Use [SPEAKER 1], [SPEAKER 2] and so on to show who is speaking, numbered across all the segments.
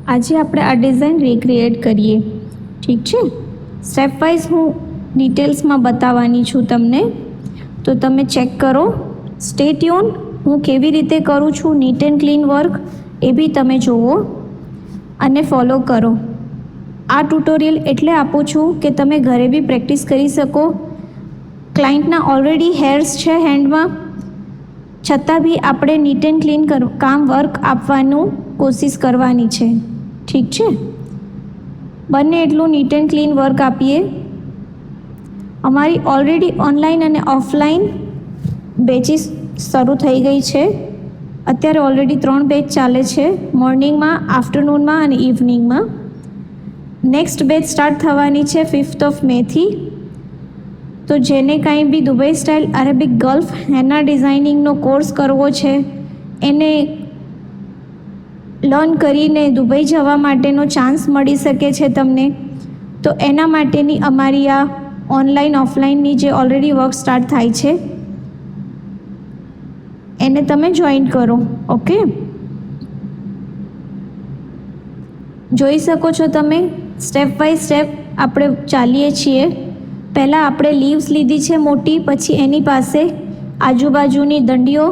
[SPEAKER 1] આજે આપણે આ ડિઝાઇન રિક્રિએટ કરીએ. ઠીક છે, સ્ટેપ વાઇઝ હું ડિટેલ્સમાં બતાવવાની છું તમને, તો તમે ચેક કરો. Stay tune. હું કેવી રીતે કરું છું નીટ એન્ડ ક્લીન વર્ક એ બી તમે જુઓ અને ફોલો કરો. આ ટ્યુટોરિયલ એટલે આપું છું કે તમે ઘરે બી પ્રેક્ટિસ કરી શકો. ક્લાયન્ટના ઓલરેડી હેર્સ છે હેન્ડમાં, છતાં બી આપણે નીટ એન્ડ ક્લીન કામ વર્ક આપવાનું કોશિશ કરવાની છે. ઠીક છે, બંને એટલું નીટ એન્ડ ક્લીન વર્ક આપીએ. અમારી ઓલરેડી ઓનલાઈન અને ઓફલાઈન બેચીસ શરૂ થઈ ગઈ છે. અત્યારે ઓલરેડી 3 બેચ ચાલે છે, મોર્નિંગમાં, આફ્ટરનૂનમાં અને ઇવનિંગમાં. નેક્સ્ટ બેચ સ્ટાર્ટ થવાની છે 5th મેથી. તો જેને કાંઈ બી Dubai style Arabic Gulf henna ડિઝાઇનિંગનો કોર્સ કરવો છે, એને લર્ન કરીને દુબઈ જવા માટેનો ચાન્સ મળી શકે છે તમને, તો એના માટેની અમારી આ ઓનલાઈન ઓફલાઈનની જે ઓલરેડી વર્ક સ્ટાર્ટ થાય છે એને તમે જોઈન કરો. ઓકે, જોઈ શકો છો તમે સ્ટેપ બાય સ્ટેપ આપણે ચાલીએ છીએ. પહેલાં આપણે લીવ્સ લીધી છે મોટી, પછી એની પાસે આજુબાજુની દંડીઓ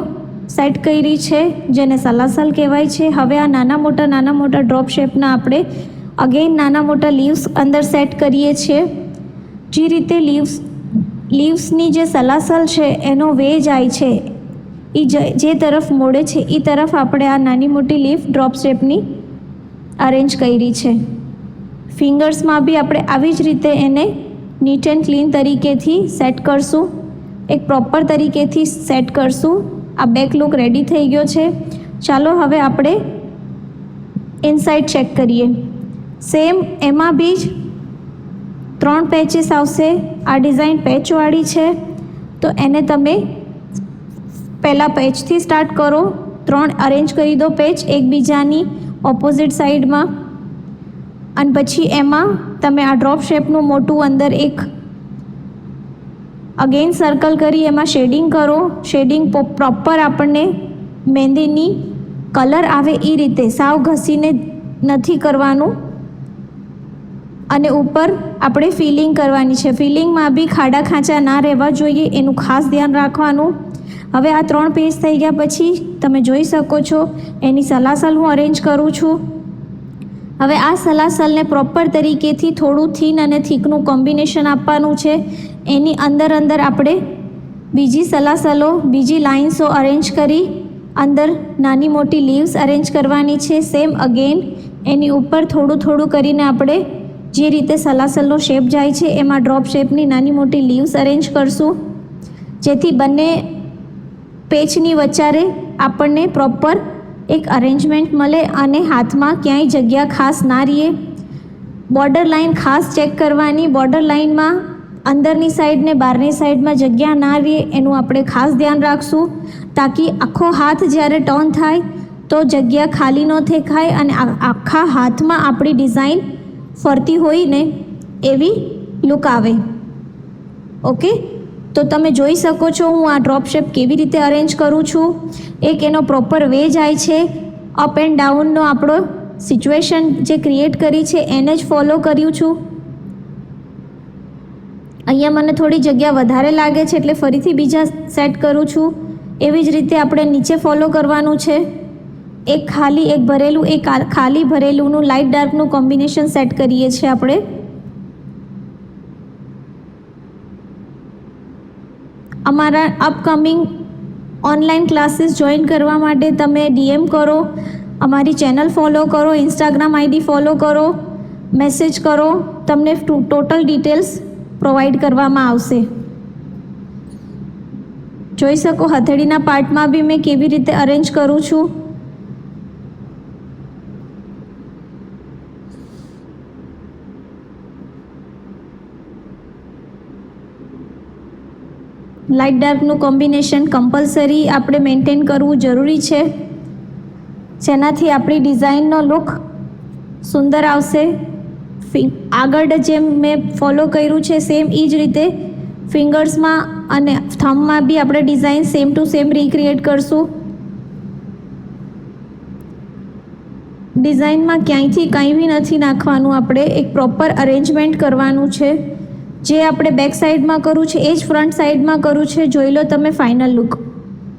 [SPEAKER 1] સેટ કરી છે જેને સલાસલ કહેવાય છે. હવે આ નાના મોટા ડ્રોપ શેપના આપણે અગેન નાના મોટા લીવ્સ અંદર સેટ કરીએ છીએ. જે રીતે લીવ્સની જે સલાસલ છે એનો વે જાય છે, એ જે તરફ મોડે છે એ તરફ આપણે આ નાની મોટી લીફ ડ્રોપ શેપની અરેન્જ કરી છે. ફિંગર્સમાં બી આપણે આવી જ રીતે એને નીટ એન્ડ ક્લીન તરીકેથી સેટ કરશું, એક પ્રોપર તરીકેથી સેટ કરશું. આ બેક લુક રેડી થઈ ગયો છે. ચાલો હવે આપણે ઇનસાઇડ ચેક કરીએ. સેમ એમાં બી જ 3 પેચીસ આવશે. આ ડિઝાઇન પેચવાળી છે, તો એને તમે પહેલાં પેચથી સ્ટાર્ટ કરો. 3 અરેન્જ કરી દો પેચ એકબીજાની ઓપોઝિટ સાઈડમાં, અને પછી એમાં તમે આ ડ્રોપ શેપનું મોટું અંદર એક અગેન સર્કલ કરી એમાં શેડિંગ કરો. શેડિંગ પ્રોપર આપણને મહેંદીની કલર આવે એ રીતે, સાવ ઘસીને નથી કરવાનું. અને ઉપર આપણે ફિલિંગ કરવાની છે. ફિલિંગમાં બી ખાડા ખાંચા ના રહેવા જોઈએ, એનું ખાસ ધ્યાન રાખવાનું. હવે આ 3 પેજ થઈ ગયા પછી તમે જોઈ શકો છો એની સલાસલ હું અરેન્જ કરું છું. હવે આ સલાસલને પ્રોપર તરીકેથી થોડું થીન અને થીકનું કોમ્બિનેશન આપવાનું છે. એની અંદર આપણે બીજી સલાસલો, બીજી લાઇન્સો અરેન્જ કરી અંદર નાની મોટી લીવ્સ અરેન્જ કરવાની છે. સેમ અગેન એની ઉપર થોડું કરીને આપણે જે રીતે સલાસલનો શેપ જાય છે એમાં ડ્રોપ શેપની નાની મોટી લીવ્સ અરેન્જ કરશું, જેથી બંને પેચની વચ્ચારે આપણને પ્રોપર એક અરેન્જમેન્ટ મળે અને હાથમાં ક્યાંય જગ્યા ખાસ ના રહે. બોર્ડર લાઇન ખાસ ચેક કરવાની. બોર્ડર લાઇનમાં અંદરની સાઈડ ને બહારની સાઈડમાં જગ્યા ના રહે એનું આપણે ખાસ ધ્યાન રાખશું, તાકી આખો હાથ જ્યારે ટર્ન થાય તો જગ્યા ખાલી ન દેખાય અને આખા હાથમાં આપણી ડિઝાઇન ફરતી હોય ને એવી લુક આવે. ઓકે, તો તમે જોઈ શકો છો હું આ ડ્રોપ શેપ કેવી રીતે અરેન્જ કરું છું. એક એનો પ્રોપર વે જાય છે. અપ એન્ડ ડાઉનનો આપણો સિચ્યુએશન જે ક્રિએટ કરી છે એને જ ફોલો કર્યું છું. અહીંયા મને થોડી જગ્યા વધારે લાગે છે એટલે ફરીથી બીજા સેટ કરું છું. એવી જ રીતે આપણે નીચે ફોલો કરવાનું છે. એક ખાલી એક ભરેલું, એક ખાલી ભરેલુંનું લાઇટ ડાર્કનું કોમ્બિનેશન સેટ કરીએ છીએ આપણે. અમારા અપકમિંગ ઓનલાઈન ક્લાસીસ જોઈન કરવા માટે તમે DM કરો, અમારી ચેનલ ફોલો કરો, ઇન્સ્ટાગ્રામ ID ફોલો કરો, મેસેજ કરો, તમને ટોટલ ડિટેલ્સ પ્રોવાઈડ કરવામાં આવશે. જોઈ શકો હથેળીના પાર્ટમાં બી મેં કેવી રીતે અરેન્જ કરું છું. લાઇટ ડાર્કનું કોમ્બિનેશન કમ્પલસરી આપણે મેન્ટેન કરવું જરૂરી છે, જેનાથી આપણી ડિઝાઇનનો લુક સુંદર આવશે. આગળ જેમ મેં ફોલો કર્યું છે સેમ એ જ રીતે ફિંગર્સમાં અને થંબમાં બી આપણે design same to same recreate કરશું. ડિઝાઇનમાં ક્યાંયથી કંઈ બી નથી નાખવાનું, આપણે એક પ્રોપર અરેન્જમેન્ટ કરવાનું છે. જે આપણે બેક સાઈડમાં કરવું છે એ જ ફ્રન્ટ સાઈડમાં કરવું છે. જોઈ લો તમે ફાઇનલ લુક.